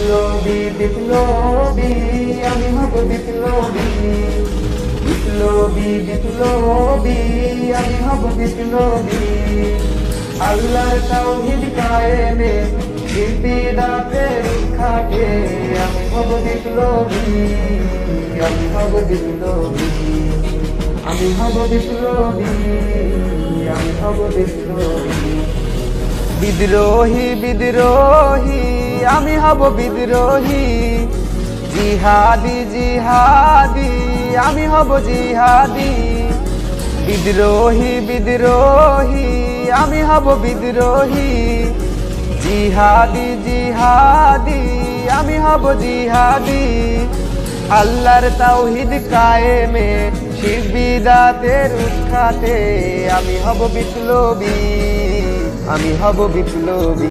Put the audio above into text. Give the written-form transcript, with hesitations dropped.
বিপ্লবী বিপ্লবী আমি হব বিপ্লবী, বিপ্লবী বিপ্লবী আমি হব বিপ্লবী। আল্লাহর তাওহীদ কায়েমে বিদাতের খাটে আমি হব বিপ্লবী, আমি হব বিপ্লবী, আমি হব বিপ্লবী, আমি হব বিপ্লবী। বিদ্রোহী বিদ্রোহী আমি হব বিদ্রোহী, জিহাদি জিহাদি আমি হব জিহাদি। বিদ্রোহী বিদ্রোহী আমি হব বিদ্রোহী, জিহাদি জিহাদি আমি হব জিহাদি। আল্লাহর তাওহীদ কায়েমে শিরক বিদআতের উৎখাতে আমি হব বিপ্লবী, আমি হব বিপ্লবী।